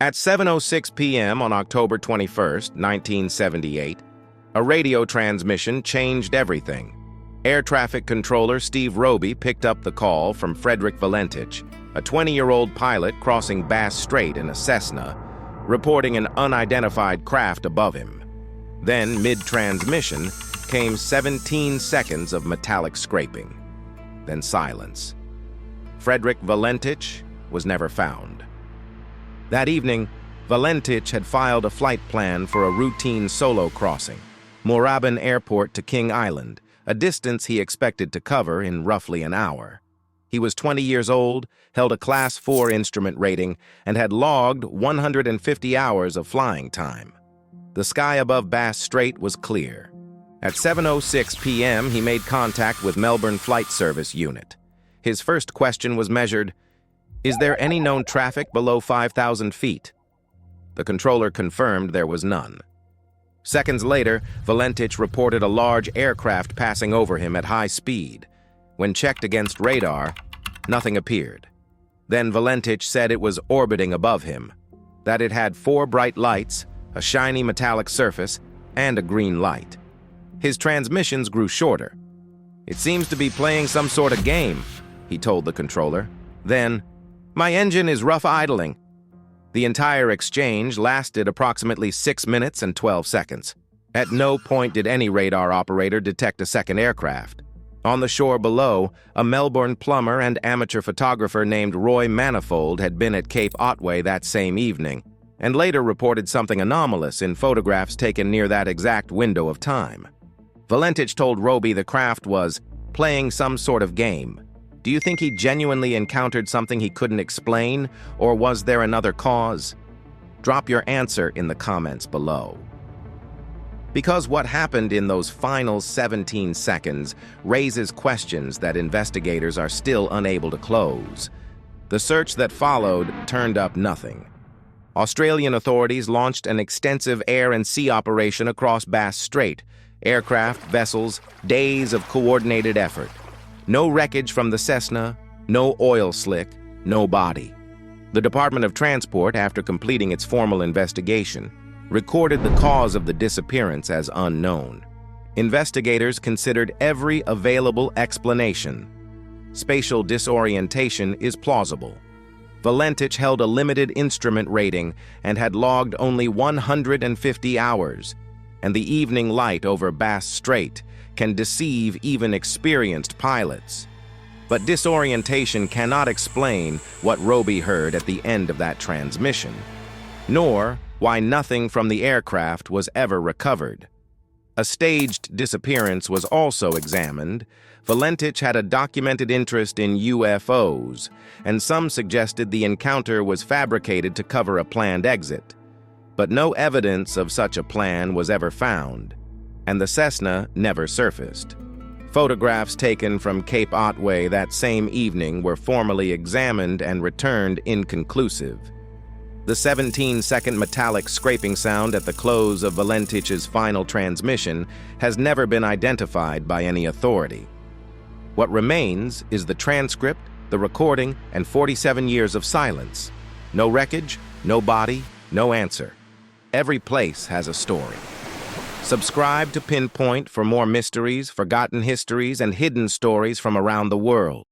At 7:06 p.m. on October 21, 1978, a radio transmission changed everything. Air traffic controller Steve Roby picked up the call from Frederick Valentich, a 20-year-old pilot crossing Bass Strait in a Cessna, reporting an unidentified craft above him. Then, mid-transmission, came 17 seconds of metallic scraping. Then silence. Frederick Valentich was never found. That evening, Valentich had filed a flight plan for a routine solo crossing, Moorabbin Airport to King Island, a distance he expected to cover in roughly an hour. He was 20 years old, held a Class 4 instrument rating, and had logged 150 hours of flying time. The sky above Bass Strait was clear. At 7:06 p.m., he made contact with Melbourne Flight Service Unit. His first question was measured, "Is there any known traffic below 5,000 feet?" The controller confirmed there was none. Seconds later, Valentich reported a large aircraft passing over him at high speed. When checked against radar, nothing appeared. Then Valentich said it was orbiting above him, that it had 4 bright lights, a shiny metallic surface, and a green light. His transmissions grew shorter. "It seems to be playing some sort of game," he told the controller. Then, "My engine is rough idling." The entire exchange lasted approximately 6 minutes and 12 seconds. At no point did any radar operator detect a second aircraft. On the shore below, a Melbourne plumber and amateur photographer named Roy Manifold had been at Cape Otway that same evening, and later reported something anomalous in photographs taken near that exact window of time. Valentich told Roby the craft was playing some sort of game. Do you think he genuinely encountered something he couldn't explain, or was there another cause? Drop your answer in the comments below. Because what happened in those final 17 seconds raises questions that investigators are still unable to close. The search that followed turned up nothing. Australian authorities launched an extensive air and sea operation across Bass Strait. Aircraft, vessels, days of coordinated effort. No wreckage from the Cessna, no oil slick, no body. The Department of Transport, after completing its formal investigation, recorded the cause of the disappearance as unknown. Investigators considered every available explanation. Spatial disorientation is plausible. Valentich held a limited instrument rating and had logged only 150 hours, and the evening light over Bass Strait can deceive even experienced pilots. But disorientation cannot explain what Roby heard at the end of that transmission, nor why nothing from the aircraft was ever recovered. A staged disappearance was also examined. Valentich had a documented interest in UFOs, and some suggested the encounter was fabricated to cover a planned exit. But no evidence of such a plan was ever found, and the Cessna never surfaced. Photographs taken from Cape Otway that same evening were formally examined and returned inconclusive. The 17-second metallic scraping sound at the close of Valentich's final transmission has never been identified by any authority. What remains is the transcript, the recording, and 47 years of silence. No wreckage, no body, no answer. Every place has a story. Subscribe to PinPoint for more mysteries, forgotten histories, and hidden stories from around the world.